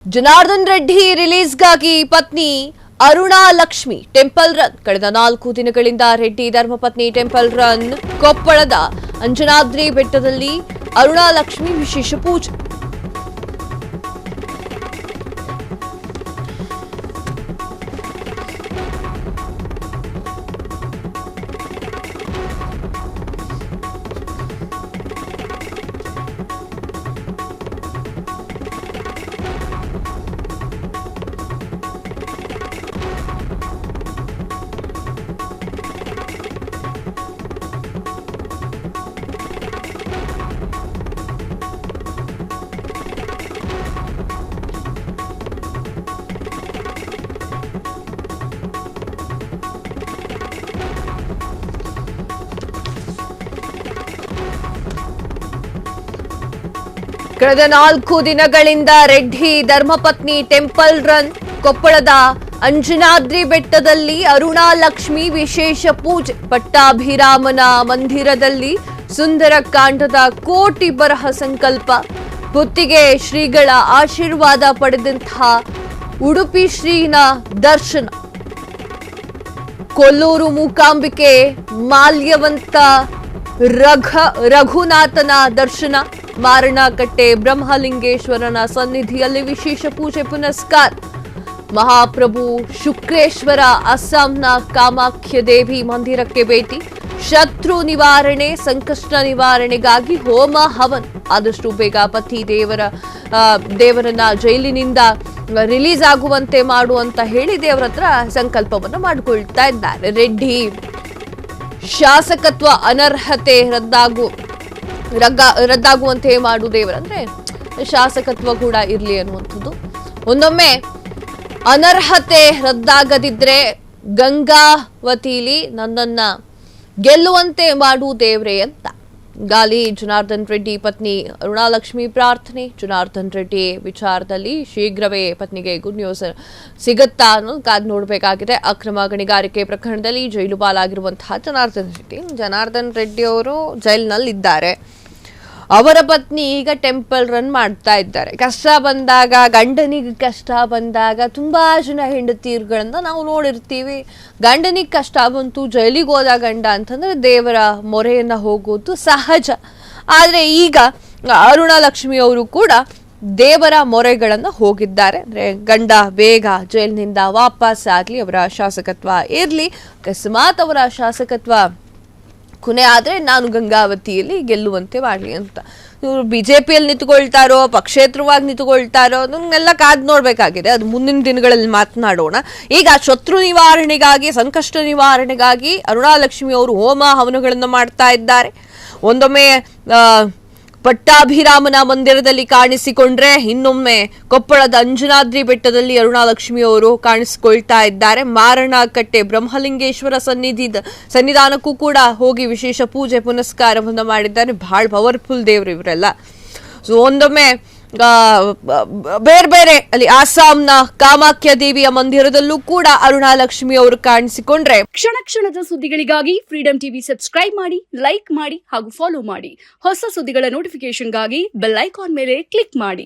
ಜನಾರ್ದನ್ ರೆಡ್ಡಿ ರಿಲೀಸ್ಗಾಗಿ ಪತ್ನಿ Aruna Lakshmi temple run ಕಳೆದ 4 ದಿನಗಳಿಂದ ರೆಡ್ಡಿ ಧರ್ಮಪತ್ನಿ ಟೆಂಪಲ್ ರನ್ ಕೊಪ್ಪಳದ ಅಂಜನಾದ್ರಿ ಬೆಟ್ಟದಲ್ಲಿ ಅರುಣಾ ಲಕ್ಷ್ಮಿ ವಿಶೇಷ ಪೂಜೆ ಕಳೆದ 4 ದಿನಗಳಿಂದ ರೆಡ್ಡಿ ಧರ್ಮಪತ್ನಿ ಟೆಂಪಲ್ ರನ್ ಕೊಪ್ಪಳದ ಅಂಜನಾದ್ರಿ ಬೆಟ್ಟದಲ್ಲಿ ಅರುಣಾ ಲಕ್ಷ್ಮಿ ವಿಶೇಷ ಪೂಜೆ ಪಟ್ಟಾಭಿರಾಮನ ಮಂದಿರದಲ್ಲಿ ಸುಂದರ ಕಾಂಡದ ಕೋಟಿ ಬರಹ ಸಂಕಲ್ಪ ಹೊತ್ತಿಗೆ ಶ್ರೀಗಳ ಆಶೀರ್ವಾದ ಪಡೆದಂತಹ ಉಡುಪಿ ಶ್ರೀನ ದರ್ಶನ ಕೊಲ್ಲೂರು ಮೂಕಾಂಬಿಕೆ ಮಾಲ್ಯವಂತ ರಘುನಾಥನ ದರ್ಶನ ಮಾರಣಕಟ್ಟೆ ಬ್ರಹ್ಮಲಿಂಗೇಶ್ವರನ ಸನ್ನಿಧಿಯಲ್ಲಿ ವಿಶೇಷ ಪೂಜೆ ಪುನಸ್ಕಾರ ಮಹಾಪ್ರಭು ಶುಕ್ರೇಶ್ವರ ಅಸ್ಸಾಂನ ಕಾಮಾಖ್ಯ ದೇವಿ ಮಂದಿರಕ್ಕೆ ಭೇಟಿ ಶತ್ರು ನಿವಾರಣೆ ಸಂಕಷ್ಟ ನಿವಾರಣೆಗಾಗಿ ಹೋಮ ಹವನ್ ಆದಷ್ಟು ಬೇಗ ಪತಿ ದೇವರನ್ನ ಜೈಲಿನಿಂದ ರಿಲೀಸ್ ಆಗುವಂತೆ ಮಾಡುವಂತ ಹೇಳಿ ದೇವರ ಹತ್ರ ಸಂಕಲ್ಪವನ್ನು ಮಾಡಿಕೊಳ್ತಾ ಇದ್ದಾರೆ ರೆಡ್ಡಿ ಶಾಸಕತ್ವ ಅನರ್ಹತೆ ರದ್ದಾಗುವಂತೆ ಮಾಡು ದೇವರಂದ್ರೆ ಶಾಸಕತ್ವ ಕೂಡ ಇರ್ಲಿ ಅನ್ನುವಂಥದ್ದು ಒಂದೊಮ್ಮೆ ಅನರ್ಹತೆ ರದ್ದಾಗದಿದ್ರೆ ಗಂಗಾವತಿಲಿ ನನ್ನನ್ನ ಗೆಲ್ಲುವಂತೆ ಮಾಡು ದೇವ್ರೆ ಅಂತ ಗಾಲಿ ಜನಾರ್ದನ್ ರೆಡ್ಡಿ ಪತ್ನಿ ಅರುಣಾ ಲಕ್ಷ್ಮಿ ಪ್ರಾರ್ಥನೆ ಜನಾರ್ದನ್ ರೆಡ್ಡಿ ವಿಚಾರದಲ್ಲಿ ಶೀಘ್ರವೇ ಪತ್ನಿಗೆ ಗುಡ್ ನ್ಯೂಸ್ ಸಿಗುತ್ತಾ ಅನ್ನೋದು ಕಾದು ನೋಡಬೇಕಾಗಿದೆ. ಅಕ್ರಮ ಗಣಿಗಾರಿಕೆ ಪ್ರಕರಣದಲ್ಲಿ ಜೈಲು ಪಾಲಾಗಿರುವಂತಹ ಜನಾರ್ದನ್ ರೆಡ್ಡಿ ಅವರು ಜೈಲಿನಲ್ಲಿದ್ದಾರೆ. ಅವರ ಪತ್ನಿ ಈಗ ಟೆಂಪಲ್ ರನ್ ಮಾಡ್ತಾ ಇದ್ದಾರೆ. ಕಷ್ಟ ಬಂದಾಗ ಗಂಡನಿಗೆ ಕಷ್ಟ ಬಂದಾಗ ತುಂಬಾ ಜನ ಹೆಂಡತಿಯರುಗಳನ್ನ ನಾವು ನೋಡಿರ್ತೀವಿ. ಗಂಡನಿಗೆ ಕಷ್ಟ ಬಂತು ಜೈಲಿಗೆ ಹೋದ ಗಂಡ ಅಂತಂದ್ರೆ ದೇವರ ಮೊರೆಯನ್ನ ಹೋಗೋದು ಸಹಜ. ಆದ್ರೆ ಈಗ ಅರುಣಾ ಲಕ್ಷ್ಮಿ ಅವರು ಕೂಡ ದೇವರ ಮೊರೆಗಳನ್ನ ಹೋಗಿದ್ದಾರೆ. ಅಂದ್ರೆ ಗಂಡ ಬೇಗ ಜೈಲಿನಿಂದ ವಾಪಸ್ ಆಗ್ಲಿ, ಅವರ ಶಾಸಕತ್ವ ಇರ್ಲಿ, ಅಕಸ್ಮಾತ್ ಅವರ ಶಾಸಕತ್ವ ಕೊನೆ ಆದ್ರೆ ನಾನು ಗಂಗಾವತಿಯಲ್ಲಿ ಗೆಲ್ಲುವಂತೆ ಮಾಡಲಿ ಅಂತ. ಇವರು ಬಿಜೆಪಿಯಲ್ಲಿ ನಿಂತುಕೊಳ್ತಾರೋ ಪಕ್ಷೇತರವಾಗಿ ನಿಂತುಕೊಳ್ತಾರೋ ಅದನ್ನೆಲ್ಲ ಕಾದ್ ನೋಡ್ಬೇಕಾಗಿದೆ. ಅದು ಮುಂದಿನ ದಿನಗಳಲ್ಲಿ ಮಾತನಾಡೋಣ. ಈಗ ಶತ್ರು ನಿವಾರಣೆಗಾಗಿ ಸಂಕಷ್ಟ ನಿವಾರಣೆಗಾಗಿ ಅರುಣಾ ಲಕ್ಷ್ಮಿ ಅವರು ಹೋಮ ಹವನಗಳನ್ನು ಮಾಡ್ತಾ ಇದ್ದಾರೆ. ಒಂದೊಮ್ಮೆ ಪಟ್ಟಾಭಿರಾಮನ ಮಂದಿರದಲ್ಲಿ ಕಾಣಿಸಿಕೊಂಡ್ರೆ ಇನ್ನೊಮ್ಮೆ ಕೊಪ್ಪಳದ ಅಂಜನಾದ್ರಿ ಬೆಟ್ಟದಲ್ಲಿ ಅರುಣಾ ಲಕ್ಷ್ಮಿ ಅವರು ಕಾಣಿಸಿಕೊಳ್ತಾ ಇದ್ದಾರೆ. ಮಾರಣಕಟ್ಟೆ ಬ್ರಹ್ಮಲಿಂಗೇಶ್ವರ ಸನ್ನಿಧಾನಕ್ಕೂ ಕೂಡ ಹೋಗಿ ವಿಶೇಷ ಪೂಜೆ ಪುನಸ್ಕಾರವನ್ನು ಮಾಡಿದ್ದಾರೆ. ಬಹಳ ಪವರ್ಫುಲ್ ದೇವರು ಇವರೆಲ್ಲ. ಸೊ ಒಂದೊಮ್ಮೆ ಬೇರೆ ಬೇರೆ ಅಲ್ಲಿ ಆಸಾಂನ ಕಾಮಾಖ್ಯ ದೇವಿಯ ಮಂದಿರದಲ್ಲೂ ಕೂಡ ಅರುಣಾ ಲಕ್ಷ್ಮಿ ಅವರು ಕಾಣಿಸಿಕೊಂಡ್ರೆ ಕ್ಷಣ ಕ್ಷಣದ ಸುದ್ದಿಗಳಿಗಾಗಿ ಫ್ರೀಡಂ ಟಿವಿ ಸಬ್ಸ್ಕ್ರೈಬ್ ಮಾಡಿ, ಲೈಕ್ ಮಾಡಿ ಹಾಗೂ ಫಾಲೋ ಮಾಡಿ. ಹೊಸ ಸುದ್ದಿಗಳ ನೋಟಿಫಿಕೇಶನ್ಗಾಗಿ ಬೆಲ್ ಐಕಾನ್ ಮೇಲೆ ಕ್ಲಿಕ್ ಮಾಡಿ.